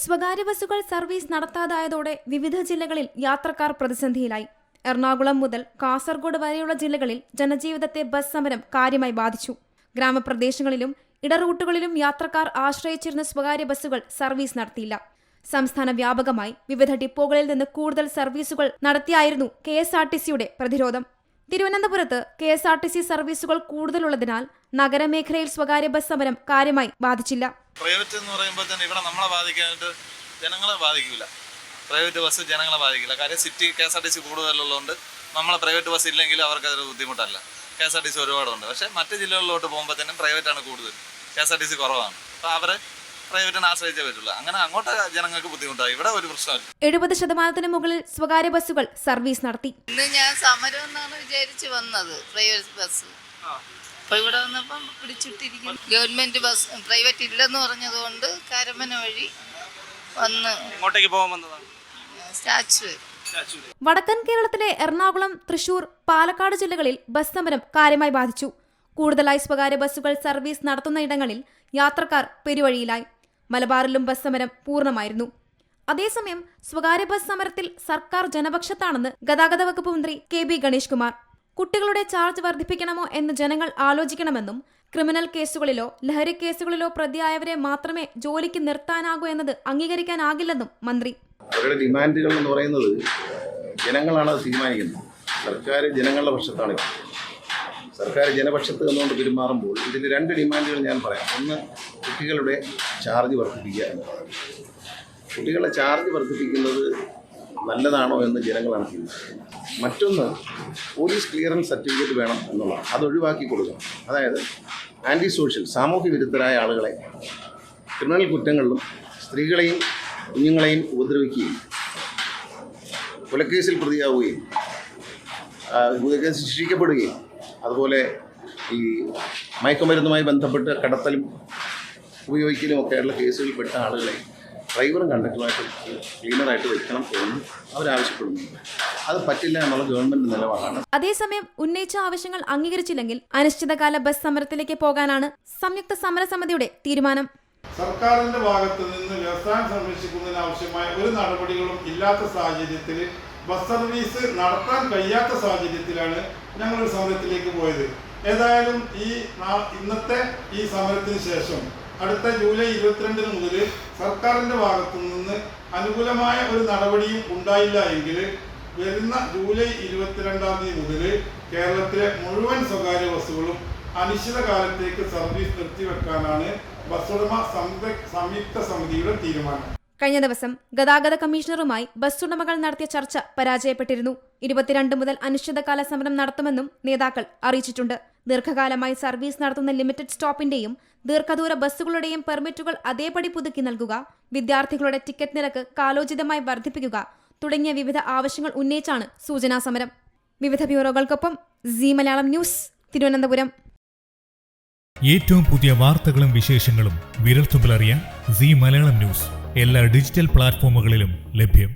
സ്വകാര്യ ബസ്സുകൾ സർവീസ് നടത്താതായതോടെ വിവിധ ജില്ലകളിൽ യാത്രക്കാർ പ്രതിസന്ധിയിലായി. എറണാകുളം മുതൽ കാസർഗോഡ് വരെയുള്ള ജില്ലകളിൽ ജനജീവിതത്തെ ബസ് സമരം കാര്യമായി ബാധിച്ചു. ഗ്രാമപ്രദേശങ്ങളിലും ഇടറൂട്ടുകളിലും യാത്രക്കാർ ആശ്രയിച്ചിരുന്ന സ്വകാര്യ ബസ്സുകൾ സർവീസ് നടത്തിയില്ല. സംസ്ഥാന വ്യാപകമായി വിവിധ ഡിപ്പോകളിൽ നിന്ന് കൂടുതൽ സർവീസുകൾ നടത്തിയായിരുന്നു KSRTCയുടെ പ്രതിരോധം. തിരുവനന്തപുരത്ത് KSRTC സർവീസുകൾ കൂടുതലുള്ളതിനാൽ നഗരമേഖലയിൽ സ്വകാര്യ ബസ് സമരം കാര്യമായി ബാധിച്ചില്ല. പ്രൈവറ്റ് എന്ന് പറയുമ്പോൾ തന്നെ ഇവിടെ നമ്മളെ ബാധിക്കാനായിട്ട് ജനങ്ങളെ ബാധിക്കില്ല. പ്രൈവറ്റ് ബസ് ജനങ്ങളെ ബാധിക്കില്ല. കാര്യം സിറ്റി KSRTC കൂടുതലുള്ളതുകൊണ്ട് നമ്മളെ പ്രൈവറ്റ് ബസ് ഇല്ലെങ്കിൽ അവർക്ക് അതൊരു ബുദ്ധിമുട്ടല്ല. KSRTC ഒരുപാടുണ്ട്. പക്ഷേ മറ്റ് ജില്ലകളിലോട്ട് പോകുമ്പോഴത്തേനും പ്രൈവറ്റാണ് കൂടുതൽ, KSRTC കുറവാണ്. അപ്പോൾ അവർ പ്രൈവറ്റിനെ ആശ്രയിച്ചേ പറ്റുള്ളൂ. അങ്ങനെ അങ്ങോട്ട് ജനങ്ങൾക്ക് ബുദ്ധിമുട്ടായി. ഇവിടെ ഒരു പ്രശ്നമില്ല. 70% മുകളിൽ സ്വകാര്യ ബസ്സുകൾ സർവീസ് നടത്തി. ഇന്ന് ഞാൻ സമരം എന്നാണ് വിചാരിച്ച് വന്നത്, പ്രൈവറ്റ് ബസ്. അപ്പോൾ ഇവിടെ വന്നപ്പം പിടിച്ചിട്ടിരിക്കും. ഗവൺമെന്റ് ബസ് പ്രൈവറ്റ് ഇല്ലെന്ന് പറഞ്ഞതുകൊണ്ട് കരമന വഴി വന്ന് ഇങ്ങോട്ടേക്ക് പോകാൻ വന്നതാണ്. സ്റ്റാച്യു. വടക്കൻ കേരളത്തിലെ എറണാകുളം, തൃശൂർ, പാലക്കാട് ജില്ലകളിൽ ബസ് സമരം കാര്യമായി ബാധിച്ചു. കൂടുതലായി സ്വകാര്യ ബസ്സുകൾ സർവീസ് നടത്തുന്ന ഇടങ്ങളിൽ യാത്രക്കാർ പെരുവഴിയിലായി. മലബാറിലും ബസ് സമരം പൂർണ്ണമായിരുന്നു. അതേസമയം സ്വകാര്യ ബസ് സമരത്തിൽ സർക്കാർ ജനപക്ഷത്താണെന്ന് ഗതാഗത വകുപ്പ് മന്ത്രി KB ഗണേഷ് കുമാർ. കുട്ടികളുടെ ചാർജ് വർദ്ധിപ്പിക്കണമോ എന്ന് ജനങ്ങൾ ആലോചിക്കണമെന്നും ക്രിമിനൽ കേസുകളിലോ ലഹരി കേസുകളിലോ പ്രതിയായവരെ മാത്രമേ ജോലിക്ക് നിർത്താനാകൂ എന്നത് അംഗീകരിക്കാനാകില്ലെന്നും മന്ത്രി. അവരുടെ ഡിമാൻഡുകൾ എന്ന് പറയുന്നത് ജനങ്ങളാണ് അത് തീരുമാനിക്കുന്നത്. സർക്കാർ ജനങ്ങളുടെ പക്ഷത്താണ്. സർക്കാർ ജനപക്ഷത്ത് നിന്നുകൊണ്ട് പെരുമാറുമ്പോൾ ഇതിൽ 2 ഡിമാൻഡുകൾ ഞാൻ പറയാം. ഒന്ന്, കുട്ടികളുടെ ചാർജ് വർദ്ധിപ്പിക്കുക എന്നുള്ളതാണ്. കുട്ടികളുടെ ചാർജ് വർദ്ധിപ്പിക്കുന്നത് നല്ലതാണോ എന്ന് ജനങ്ങളാണ് തീരുമാനിക്കുന്നത്. മറ്റൊന്ന്, പോലീസ് ക്ലിയറൻസ് സർട്ടിഫിക്കറ്റ് വേണം എന്നുള്ളതാണ്. അത് ഒഴിവാക്കി കൊടുക്കണം. അതായത് ആൻറ്റി സോഷ്യൽ, സാമൂഹ്യ വിരുദ്ധരായ ആളുകളെ ക്രിമിനൽ കുറ്റങ്ങളിലും സ്ത്രീകളെയും കുഞ്ഞുങ്ങളെയും ഉപദ്രവിക്കുകയും കൊലക്കേസിൽ പ്രതിയാവുകയും കേസിൽ ശിക്ഷിക്കപ്പെടുകയും അതുപോലെ ഈ മയക്കുമരുന്നുമായി ബന്ധപ്പെട്ട് കടത്തലും ഉപയോഗിക്കലും ഒക്കെയുള്ള കേസുകളിൽപ്പെട്ട ആളുകളെ ഡ്രൈവറും കണ്ടക്ടറുമായിട്ട് ക്ലീനറായിട്ട് വെക്കണം എന്ന് അവരാവശ്യപ്പെടുന്നുണ്ട്. അത് പറ്റില്ല എന്നുള്ള ഗവൺമെന്റ് നിലപാടാണ്. അതേസമയം ഉന്നയിച്ച ആവശ്യങ്ങൾ അംഗീകരിച്ചില്ലെങ്കിൽ അനിശ്ചിതകാല ബസ് സമരത്തിലേക്ക് പോകാനാണ് സംയുക്ത സമരസമിതിയുടെ തീരുമാനം. സർക്കാരിന്റെ ഭാഗത്ത് നിന്ന് വ്യവസായം സംരക്ഷിക്കുന്നതിന് ആവശ്യമായ ഒരു നടപടികളും ഇല്ലാത്ത സാഹചര്യത്തിൽ ബസ് സർവീസ് നടത്താൻ കഴിയാത്ത സാഹചര്യത്തിലാണ് ഞങ്ങളൊരു സമരത്തിലേക്ക് പോയത്. ഏതായാലും ഇന്നത്തെ ഈ സമരത്തിന് ശേഷം അടുത്ത ജൂലൈ 22 മുതൽ സർക്കാരിന്റെ ഭാഗത്തു നിന്ന് അനുകൂലമായ ഒരു നടപടിയും ഉണ്ടായില്ല എങ്കിൽ വരുന്ന ജൂലൈ 22 മുതൽ കേരളത്തിലെ മുഴുവൻ സ്വകാര്യ ബസ്സുകളും അനിശ്ചിതകാലത്തേക്ക് സർവീസ് നിർത്തിവെക്കാനാണ് ബസ്സുടമ സംയുക്ത സമിതിയുടെ തീരുമാനം. കഴിഞ്ഞ ദിവസം ഗതാഗത കമ്മീഷണറുമായി ബസ് ഉടമകൾ നടത്തിയ ചർച്ച പരാജയപ്പെട്ടിരുന്നു. 22 മുതൽ അനിശ്ചിതകാല സമരം നടത്തുമെന്നും നേതാക്കൾ അറിയിച്ചിട്ടുണ്ട്. ദീർഘകാലമായി സർവീസ് നടത്തുന്ന ലിമിറ്റഡ് സ്റ്റോപ്പിന്റെയും ദീർഘദൂര ബസ്സുകളുടെയും പെർമിറ്റുകൾ അതേപടി പുതുക്കി നൽകുക, വിദ്യാർത്ഥികളുടെ ടിക്കറ്റ് നിരക്ക് കാലോചിതമായി വർദ്ധിപ്പിക്കുക തുടങ്ങിയ വിവിധ ആവശ്യങ്ങൾ ഉന്നയിച്ചാണ് സൂചനാ സമരം. വിവിധ ബ്യൂറോകൾക്കൊപ്പം സീ മലയാളം ന്യൂസ്, തിരുവനന്തപുരം. ഏറ്റവും പുതിയ വാർത്തകളും വിശേഷങ്ങളും വിരൽത്തുമ്പിലറിയാൻ സീ മലയാളം ന്യൂസ് എല്ലാ ഡിജിറ്റൽ പ്ലാറ്റ്ഫോമുകളിലും ലഭ്യം.